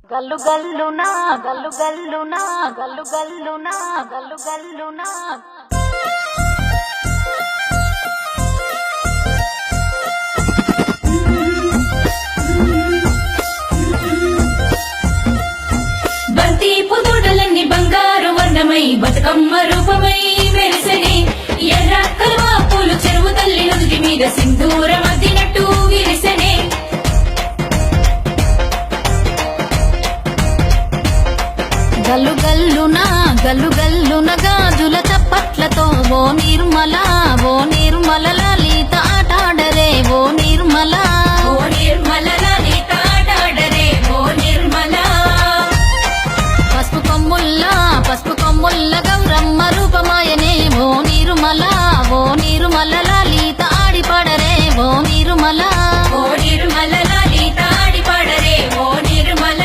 గల్లు గల్లునా గల్లు గల్లునా గల్లు గల్లునా గల్లు గల్లునా బంతి పుదుడలన్నీ బంగారు వర్ణమై బతుకమ్మ రూపమై మెరిసెనే ఎర్ర కలువ పూలు చెరువు తల్లి నుదుటి మీద సింధూరం అద్దినట్టు విరిసెనే గల్లు గల్లునా గల్లు గల్లున గాజుల చప్పట్లతో ఓ నిర్మల లలిత ఆటాడరే ఓ నిర్మల ఓ నిర్మల లలిత ఆటాడరే ఓ నిర్మల పసుపు కొమ్ముల్ల గౌరమ్మ రూపమాయనే ఓ నిర్మల లలిత ఆడిపడరే ఓ నిర్మల ఓ నిర్మల లలిత ఆడిపడరే ఓ నిర్మల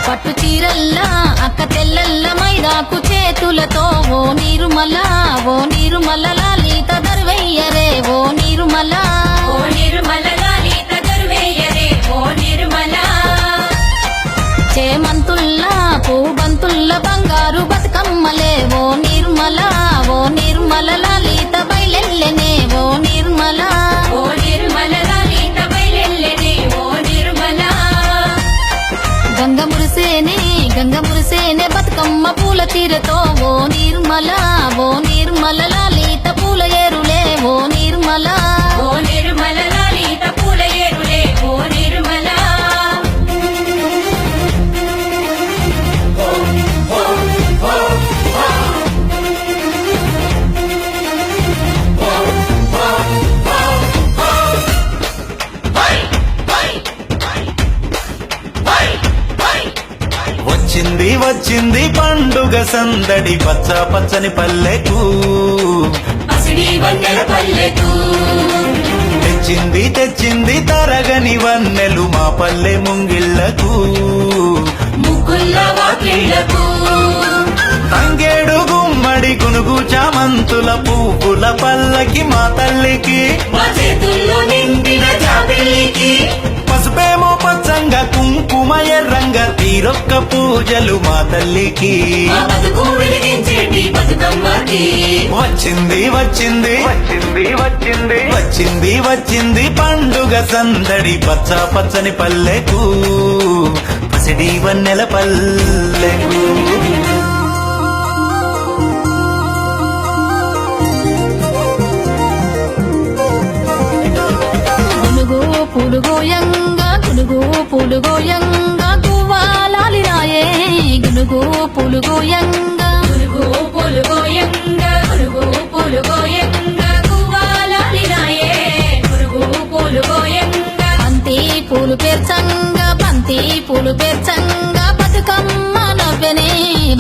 పట్టు చీరల్లా అక్క తెల్లల్ల మైదాకు చేతులతో ఓ నిర్మల లలిత దర్వయ్యరే ఓ నిర్మల ఓ నిర్మల లలిత దర్వేయరే ఓ నిర్మల చేమంతుల్లా పూబంతుల్ల బంగారు బతుకమ్మలే ఓ నిర్మల లలిత బయలెల్లెనే ఓ నిర్మల ఓ నిర్మల లలిత బయలెల్లెనే ఓ నిర్మల గంగ మురిసేనే బతుకమ్మ పూల తీరతో ఓ నిర్మల లలిత పూల ఏరులే ఓ నిర్మల ఓ నిర్మల లలిత పూల ఏరులే ఓ నిర్మల వచ్చింది వచ్చింది పండుగ సందడి పచ్చ పచ్చని పల్లెకు పసిడి వన్నెల పల్లెకు తెచ్చింది తరగని వన్నెలు మా పల్లె ముంగిళ్లకు ముగ్గుల్ల వాకిళ్లకు తంగేడు గుమ్మడి గునుగు చామంతుల పువ్వుల పల్లకి మా తల్లికి మా చేతుల్లో నిండిన జాబిల్లికి పసుపేమో పచ్చంగా కుంకుమ ఎర్రంగా తీరొక్క పూజలు మా తల్లికి మా బతుకు వెలిగించేటి బతుకమ్మకి వచ్చింది వచ్చింది పండుగ సందడి పచ్చ పచ్చని పల్లెకు పసిడి వన్నెల పల్లెకు పులుగోయంగా గువ్వాలాలిరాయే గునుగు పులుగోయంగా పులుగు పులుగోయంగా పులుగు పులుగోయంగా గువ్వాలాలిరాయే పులుగు పులుగోయంగా బంతి పూలు పేర్చంగా బతుకమ్మ నవ్వెనే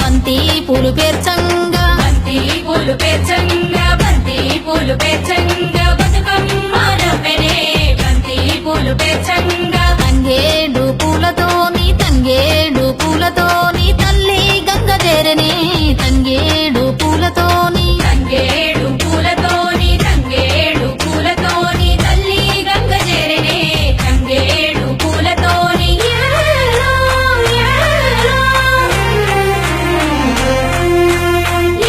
బంతి పూలు పేర్చంగా బంతి పూలు పేర్చంగా బంతి పూలు పేర్చంగా బతుకమ్మ నవ్వెనే బంతి పూలు పేర్చంగా తంగేడు పూలతోని తల్లి గంగ చేరనే తంగేడు పూలతోని తంగేడు పూలతోని తల్లి గంగ చేరనే తంగేడు పూలతోని ఏలో, ఏలో.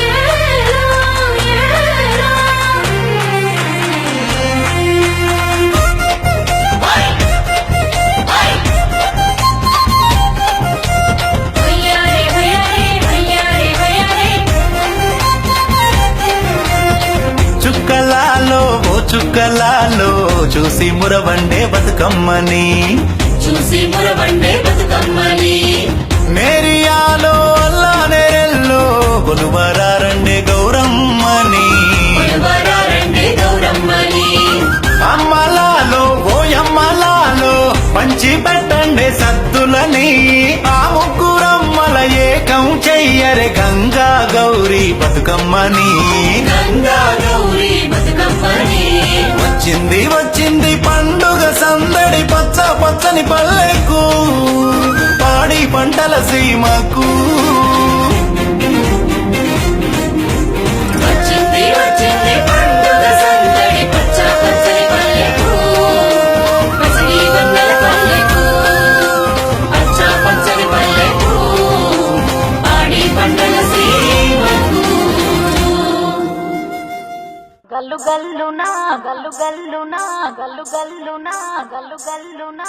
ఏలో, ఏలో. హొయ్యారే, హొయ్యారే, హొయ్యారే, హొయ్యారే. చుక్కలాలో ఓ చుక్కలాలో చూసి మురవండే బతుకమ్మని చూసి మురవండే బతుకమ్మని నేరియాలో అల్లా నేరెల్లో కొలువరారండే గౌరమ్మని కొలువరారండే గౌరమ్మని అమ్మలాలో ఓయమ్మలాలో పంచి పెట్టండే సద్దులని ఆ ముగ్గురమ్మల ఏకం చెయ్యరే గంగా గౌరీ బతుకమ్మని గంగా గౌరీ బతుకమ్మని వచ్చింది పండుగ సందడి పచ్చ పచ్చని పల్లెకు పాడి పంటల సీమకు వచ్చింది పండుగ సందడి పచ్చ పచ్చని పల్లెకు పసిడి వన్నెల పల్లెకు గల్లు గల్లునా గల్లు గల్లునా గల్లు గల్లునా గల్లు గల్లునా